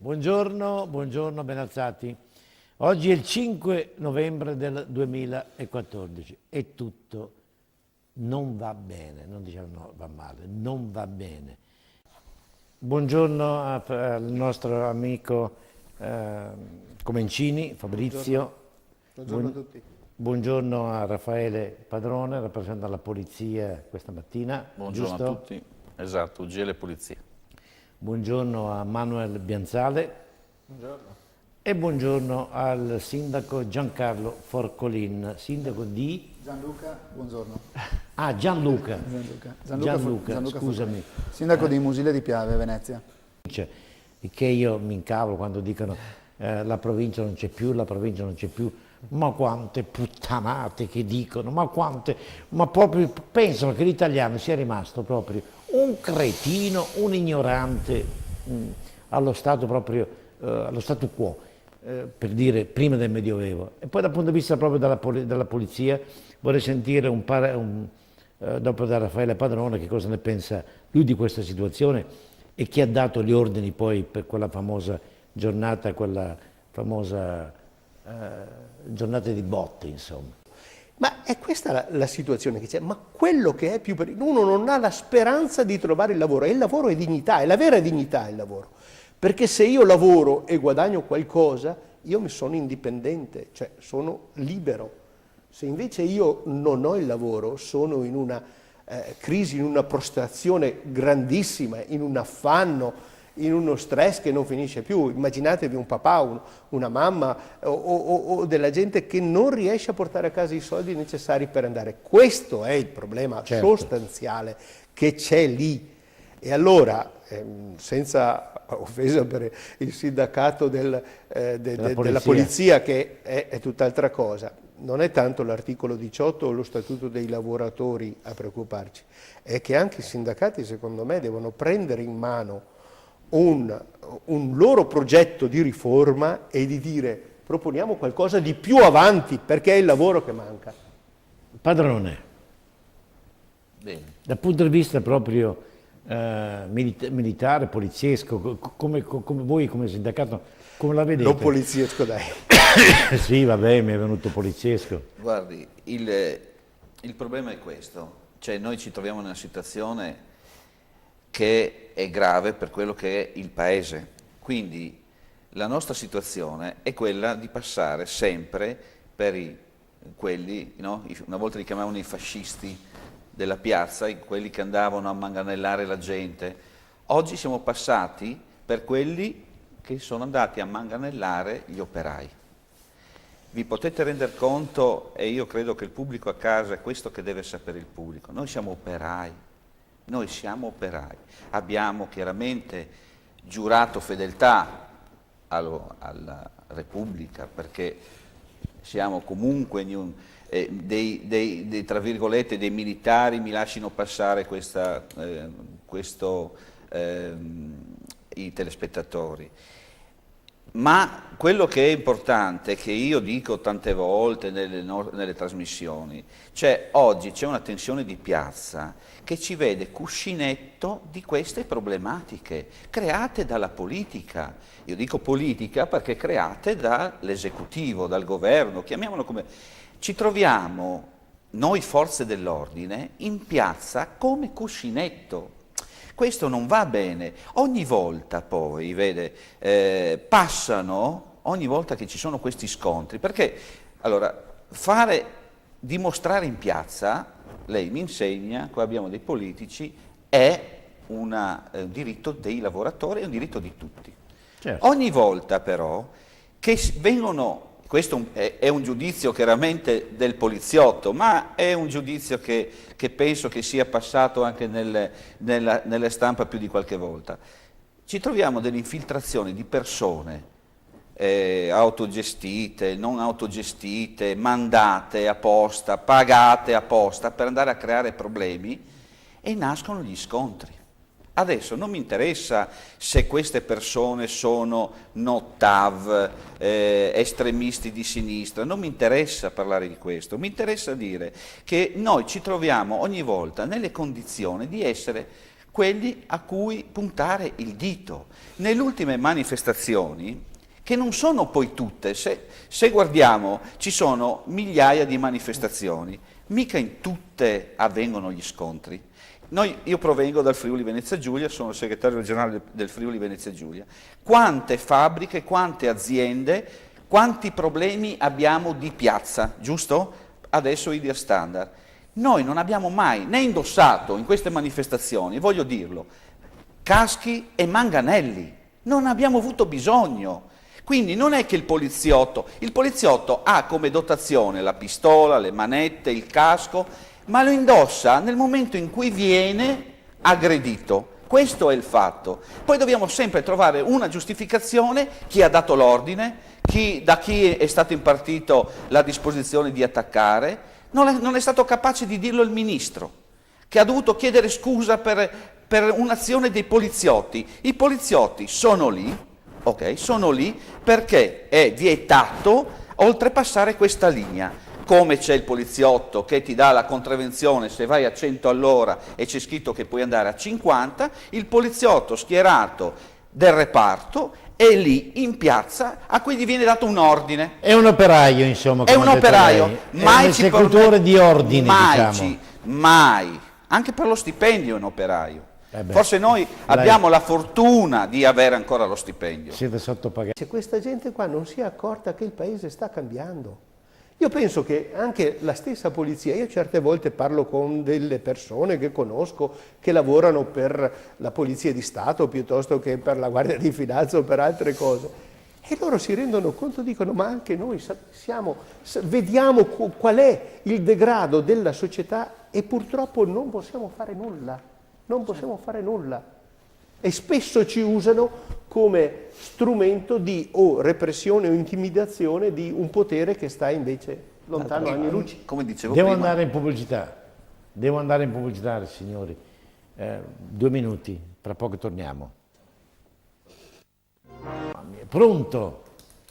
Buongiorno, buongiorno, ben alzati. Oggi è il 5 novembre del 2014 e tutto non va bene, non diciamo no, va male, non va bene. Buongiorno al nostro amico Comencini, Fabrizio. Buongiorno a tutti. Buongiorno a Raffaele Padrone, rappresentante la polizia questa mattina. Buongiorno giusto? a tutti, esatto, UGL e Polizia. Buongiorno a Manuel Bianzale. Buongiorno. E buongiorno al sindaco Giancarlo Forcolin, sindaco di... Gianluca, buongiorno. Ah, Gianluca. Gianluca, scusami. Sindaco di Musile di Piave, Venezia. Cioè, che io mi incavolo quando dicono la provincia non c'è più, la provincia non c'è più. Ma quante puttanate che dicono, ma proprio pensano che l'italiano sia rimasto proprio un cretino, un ignorante allo stato proprio, allo statu quo, per dire prima del Medioevo. E poi dal punto di vista proprio della polizia vorrei sentire dopo da Raffaele Padrone che cosa ne pensa lui di questa situazione e chi ha dato gli ordini poi per quella famosa giornata, giornate di botte, insomma. Ma è questa la situazione che c'è, ma quello che è più uno non ha la speranza di trovare il lavoro, e il lavoro è dignità, è la vera dignità il lavoro, perché se io lavoro e guadagno qualcosa, io mi sono indipendente, cioè sono libero. Se invece io non ho il lavoro, sono in una crisi, in una prostrazione grandissima, in un affanno, in uno stress che non finisce più. Immaginatevi un papà, una mamma o della gente che non riesce a portare a casa i soldi necessari per andare. Questo è il problema sostanziale che c'è lì. E allora, senza offesa per il sindacato della polizia che è tutt'altra cosa, non è tanto l'articolo 18 o lo statuto dei lavoratori a preoccuparci, è che anche i sindacati secondo me devono prendere in mano un loro progetto di riforma e di dire proponiamo qualcosa di più avanti perché è il lavoro che manca. Padrone, Bene. dal punto di vista proprio militare, poliziesco, come voi come sindacato, come la vedete? Non poliziesco, dai. Sì, vabbè, mi è venuto poliziesco. Guardi, il problema è questo, cioè noi ci troviamo in una situazione che è grave per quello che è il paese, quindi la nostra situazione è quella di passare sempre per quelli, no? Una volta li chiamavano i fascisti della piazza, quelli che andavano a manganellare la gente. Oggi siamo passati per quelli che sono andati a manganellare gli operai. Vi potete rendere conto, e io credo che il pubblico a casa è questo che deve sapere il pubblico, noi siamo operai, abbiamo chiaramente giurato fedeltà alla Repubblica perché siamo comunque tra virgolette dei militari, mi lasciano passare i telespettatori. Ma quello che è importante, che io dico tante volte nelle trasmissioni, cioè oggi c'è una tensione di piazza che ci vede cuscinetto di queste problematiche create dalla politica. Io dico politica perché create dall'esecutivo, dal governo, chiamiamolo come... Ci troviamo, noi forze dell'ordine, in piazza come cuscinetto. Questo non va bene. Ogni volta poi, vede, passano, ogni volta che ci sono questi scontri, perché allora dimostrare in piazza, lei mi insegna, qua abbiamo dei politici, è un diritto dei lavoratori, è un diritto di tutti. Certo. Ogni volta però che vengono... Questo è un giudizio chiaramente del poliziotto, ma è un giudizio che penso che sia passato anche nelle stampa più di qualche volta. Ci troviamo delle infiltrazioni di persone autogestite, non autogestite, mandate apposta, pagate apposta per andare a creare problemi e nascono gli scontri. Adesso non mi interessa se queste persone sono no-TAV, estremisti di sinistra, non mi interessa parlare di questo, mi interessa dire che noi ci troviamo ogni volta nelle condizioni di essere quelli a cui puntare il dito. Nelle ultime manifestazioni, che non sono poi tutte, se guardiamo ci sono migliaia di manifestazioni, mica in tutte avvengono gli scontri. Io provengo dal Friuli Venezia Giulia, sono il segretario regionale del Friuli Venezia Giulia. Quante fabbriche, quante aziende, quanti problemi abbiamo di piazza, giusto? Adesso Idea Standard. Noi non abbiamo mai né indossato in queste manifestazioni, voglio dirlo, caschi e manganelli, non abbiamo avuto bisogno. Quindi non è che il poliziotto ha come dotazione la pistola, le manette, il casco, ma lo indossa nel momento in cui viene aggredito. Questo è il fatto. Poi dobbiamo sempre trovare una giustificazione, chi ha dato l'ordine, da chi è stato impartito la disposizione di attaccare. Non è stato capace di dirlo il ministro, che ha dovuto chiedere scusa per un'azione dei poliziotti. I poliziotti sono lì, ok, sono lì perché è vietato oltrepassare questa linea. Come c'è il poliziotto che ti dà la contravvenzione se vai a 100 all'ora e c'è scritto che puoi andare a 50, il poliziotto schierato del reparto è lì in piazza a cui gli viene dato un ordine. È un operaio, insomma. È un operaio, mai è un esecutore di ordini, diciamo. Mai, anche per lo stipendio è un operaio. Beh, Forse noi abbiamo la fortuna di avere ancora lo stipendio. Siete sottopagati. Se questa gente qua non si è accorta che il paese sta cambiando. Io penso che anche la stessa polizia, io certe volte parlo con delle persone che conosco che lavorano per la Polizia di Stato piuttosto che per la Guardia di Finanza o per altre cose, e loro si rendono conto, dicono ma anche noi vediamo qual è il degrado della società e purtroppo non possiamo fare nulla, non possiamo fare nulla. E spesso ci usano come strumento di repressione o intimidazione di un potere che sta invece lontano anni luce. Come dicevo Devo prima, andare in pubblicità, signori. 2 minuti, tra poco torniamo. Pronto?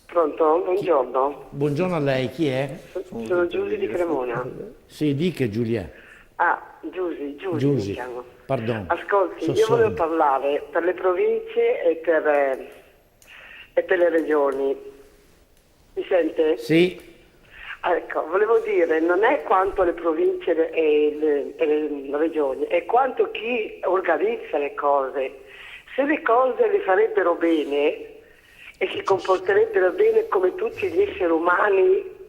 Pronto? Buongiorno. Buongiorno a lei, chi è? Sono Giusy di Cremona. Sì, dica Giulia. Giusy mi chiamo. Pardon. Ascolti, io volevo parlare per le province e per le regioni. Mi sente? Sì. Ecco, volevo dire, non è quanto le province e le regioni, è quanto chi organizza le cose. Se le cose le farebbero bene e si comporterebbero bene come tutti gli esseri umani,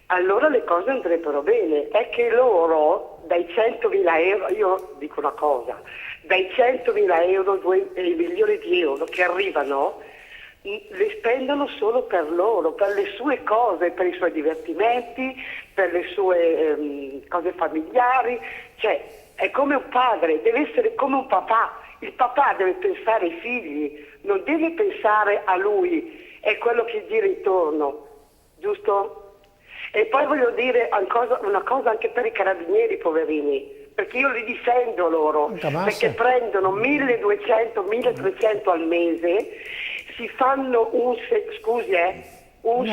allora le cose andrebbero bene. È che loro dai 100.000 euro, io dico una cosa, dai 100.000 euro, i milioni di euro che arrivano, le spendono solo per loro, per le sue cose, per i suoi divertimenti, per le sue cose familiari. Cioè, è come un padre, deve essere come un papà. Il papà deve pensare ai figli, non deve pensare a lui, è quello che gira intorno, giusto? E poi voglio dire una cosa anche per i carabinieri poverini, perché io li difendo loro, perché prendono 1.200, 1.300 al mese, si fanno un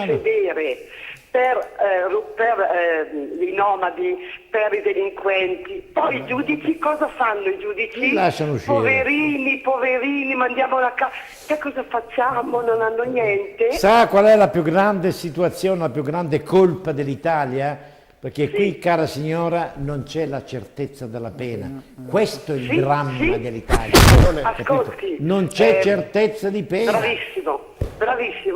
sedere per i nomadi, per i delinquenti. Poi i giudici cosa fanno? I giudici? Lasciano uscire. Poverini, mandiamo la casa. Che cosa facciamo? Non hanno niente. Sa qual è la più grande situazione, la più grande colpa dell'Italia? Perché qui, cara signora, non c'è la certezza della pena. Questo è il dramma dell'Italia. Ascolti, non c'è certezza di pena. Bravissimo.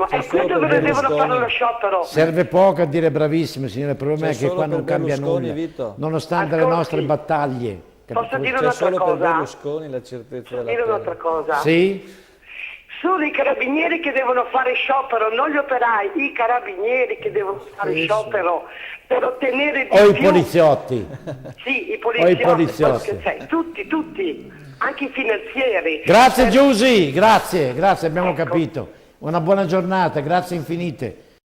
E questo devono fare lo sciopero. Serve poco a dire bravissimo, signore. Il problema è che qua non cambia nulla, nonostante le nostre battaglie. Posso dire C'è un'altra solo per cosa? Berlusconi la certezza Posso della dire pena. un'altra cosa? Sì? Sono i carabinieri che devono fare sciopero, non gli operai, i carabinieri che devono fare sciopero per ottenere di O i più. poliziotti. Sì, i O i poliziotti. Tutti, anche i finanzieri. Grazie Giusy, grazie, abbiamo capito. Una buona giornata, grazie infinite.